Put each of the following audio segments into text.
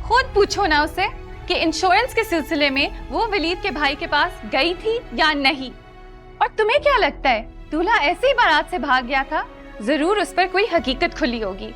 खुद पूछो ना उसे कि इंश्योरेंस के सिलसिले में वो वलीद के भाई के पास गई थी या नहीं। और तुम्हें क्या लगता है दूल्हा ऐसे ही बारात से भाग गया था? जरूर उस पर कोई हकीकत खुली होगी।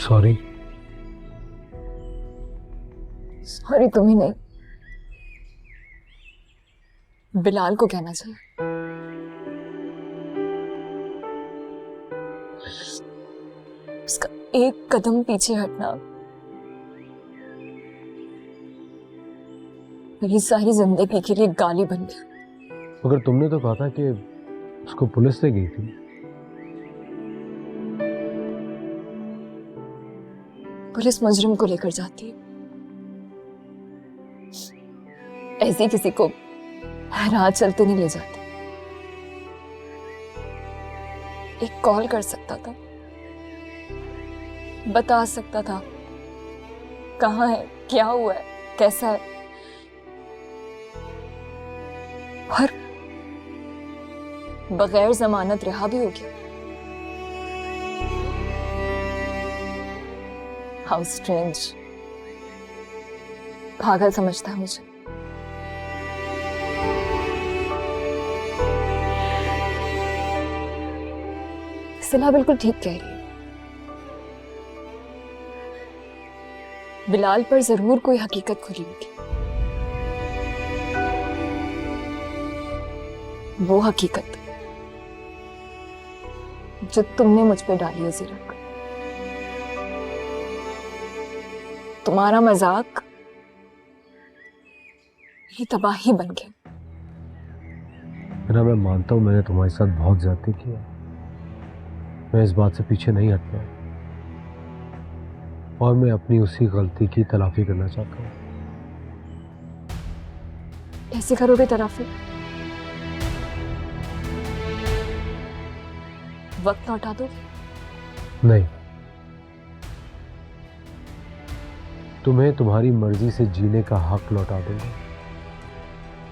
सॉरी। सॉरी तुम्हें नहीं, बिलाल को कहना चाहिए। उसका एक कदम पीछे हटना मेरी सारी जिंदगी के लिए गाली बन गया। मगर तुमने तो कहा था कि उसको पुलिस ले गई थी। पुलिस मुजरिम को लेकर जाती है, ऐसे किसी को राह चलते नहीं ले जाती। एक कॉल कर सकता था, बता सकता था कहाँ है, क्या हुआ है, कैसा है। और बगैर जमानत रिहा भी हो गया। How strange. पागल समझता है मुझे। सिला बिल्कुल ठीक कह रही है। बिलाल पर जरूर कोई हकीकत खुली होगी। वो हकीकत जो तुमने मुझ पे डाली है ज़ीरक। तुम्हारा मजाक ये तबाही बन गया। मैं मानता हूं मैंने तुम्हारे साथ बहुत ज्यादती की है। मैं इस बात से पीछे नहीं हटता और मैं अपनी उसी गलती की तलाफी करना चाहता हूं। कैसे करोगे तलाफी? वक्त लौटा दो? नहीं, तुम्हें तुम्हारी मर्जी से जीने का हक लौटा दूंगा।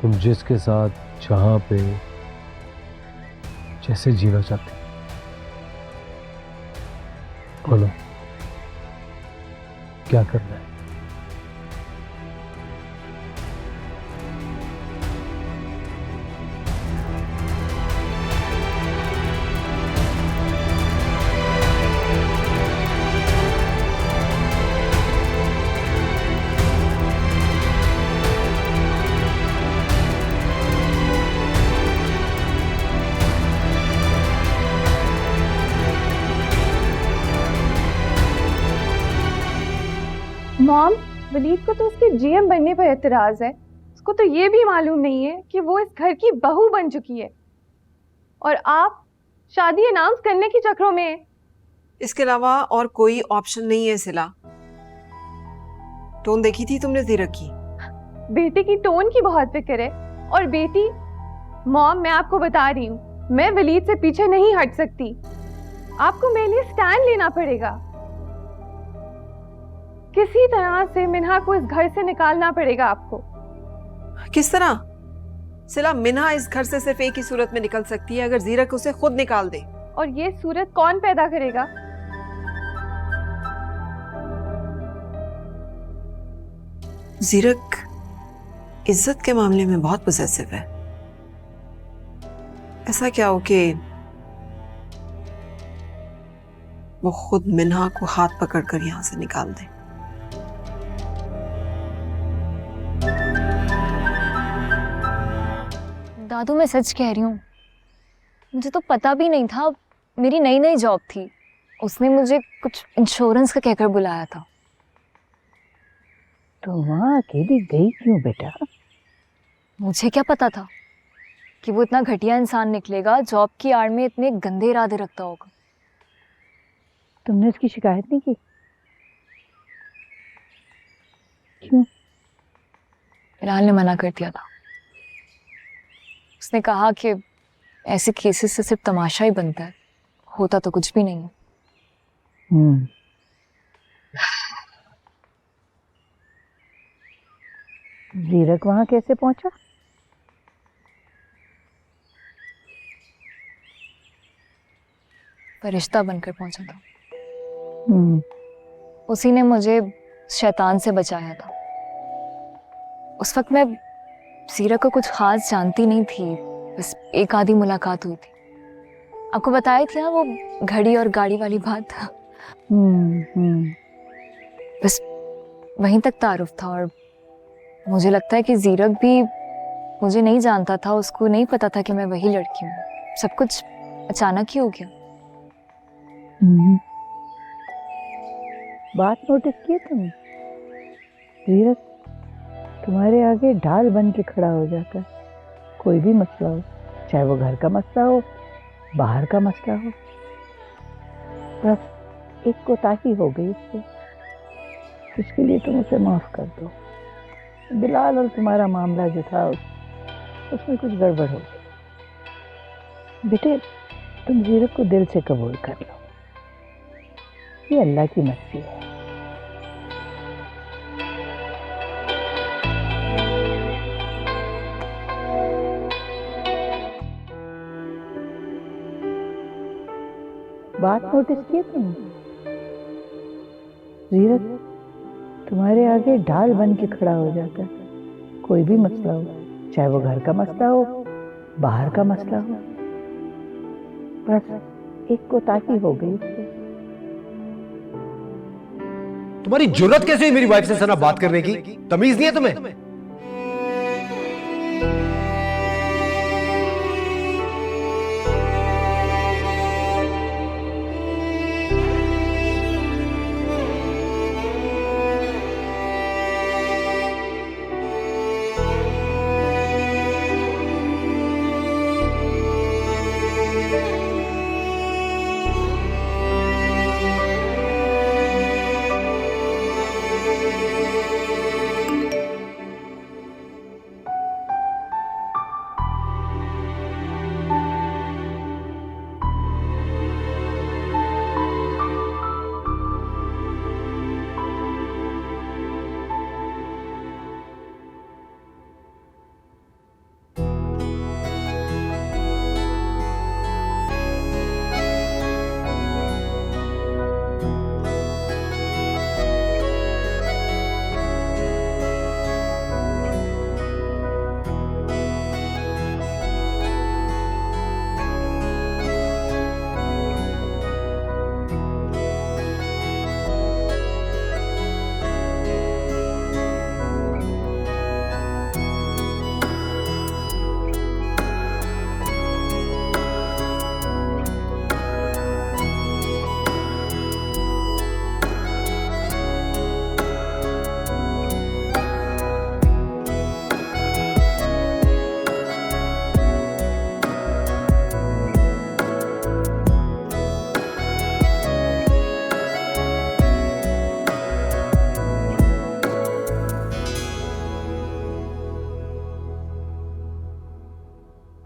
तुम जिसके साथ जहां पे जैसे जीना चाहते बोलो, क्या करना है? मॉम, वलीद को तो उसके जीएम बनने पर एतराज है। उसको तो ये भी मालूम नहीं है कि वो इस घर की बहू बन चुकी है और आप शादी अनाउंस करने के चक्रों में। इसके अलावा और कोई ऑप्शन नहीं है सिला। टोन देखी थी तुमने ज़ीरक की? बेटी की टोन की बहुत फिक्र है। और बेटी, मॉम मैं आपको बता रही हूँ, मैं वलीद से पीछे नहीं हट सकती। आपको मेरे लिए स्टैंड लेना पड़ेगा। किसी तरह से मिन्हा को इस घर से निकालना पड़ेगा आपको। किस तरह? सिला, मिन्हा इस घर से सिर्फ एक ही सूरत में निकल सकती है, अगर ज़ीरक उसे खुद निकाल दे। और ये सूरत कौन पैदा करेगा? ज़ीरक इज्जत के मामले में बहुत पॉसेसिव है। ऐसा क्या हो कि वो खुद मिन्हा को हाथ पकड़कर यहां से निकाल दे। दादू मैं सच कह रही हूँ, मुझे तो पता भी नहीं था। मेरी नई नई जॉब थी, उसने मुझे कुछ इंश्योरेंस का कहकर बुलाया था। तो वहाँ अकेली गई क्यों बेटा? मुझे क्या पता था कि वो इतना घटिया इंसान निकलेगा, जॉब की आड़ में इतने गंदे इरादे रखता होगा। तुमने उसकी शिकायत नहीं की? बिलाल ने मना कर दिया था। उसने कहा कि ऐसे केसेस से सिर्फ तमाशा ही बनता है, होता तो कुछ भी नहीं है। जीरक वहां कैसे पहुंचा? फरिश्ता बनकर पहुंचा था। उसी ने मुझे शैतान से बचाया था। उस वक्त मैं सीरत को कुछ खास जानती नहीं थी, बस एक आधी मुलाकात हुई थी। आपको बताई थी ना वो घड़ी और गाड़ी वाली बात। बस वहीं तक तारुफ था। और मुझे लगता है कि जीरक भी मुझे नहीं जानता था, उसको नहीं पता था कि मैं वही लड़की हूँ। सब कुछ अचानक ही हो गया। बात नोटिस की तुमने? जीरक तुम्हारे आगे ढाल बन के खड़ा हो जाता है, कोई भी मसला हो, चाहे वो घर का मसला हो, बाहर का मसला हो। बस एक कोताही हो गई उससे, इसके लिए तुम उसे माफ कर दो। बिलाल और तुम्हारा मामला जो था उसमें कुछ गड़बड़ हो गई। बेटे तुम जीरक को दिल से कबूल कर लो, ये अल्लाह की मर्जी है। बात नोटिस की तुमने? जीरक तुम्हारे आगे ढाल बन के खड़ा हो जाता है, कोई भी मसला हो, चाहे वो घर का मसला हो, बाहर का मसला हो। बस एक कोताही हो गई उससे। तुम्हारी जुर्रत कैसे हुई मेरी वाइफ से सना बात करने की? तमीज नहीं है तुम्हें?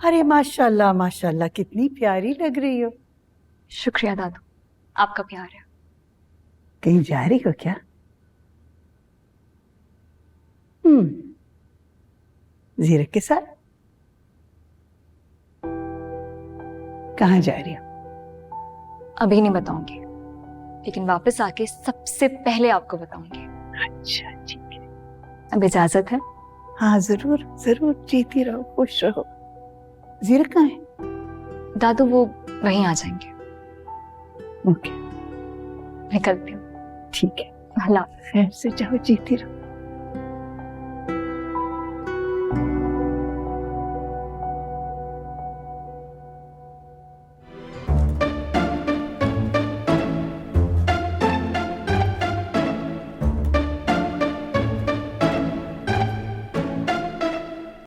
अरे माशाल्लाह माशाल्लाह, कितनी प्यारी लग रही हो। शुक्रिया दादू, आपका प्यार है। कहीं जा रही हो क्या? जीरक के साथ? कहाँ जा रही हो? अभी नहीं बताऊंगी, लेकिन वापस आके सबसे पहले आपको बताऊंगी। अच्छा ठीक है। अब इजाजत है? हाँ जरूर जरूर, जीती रहो, खुश रहो। जीरक कहाँ है? दादू वो वहीं आ जाएंगे। ओके निकलती हूँ। ठीक है, अल्लाह। खैर से जाओ, जीती रहो।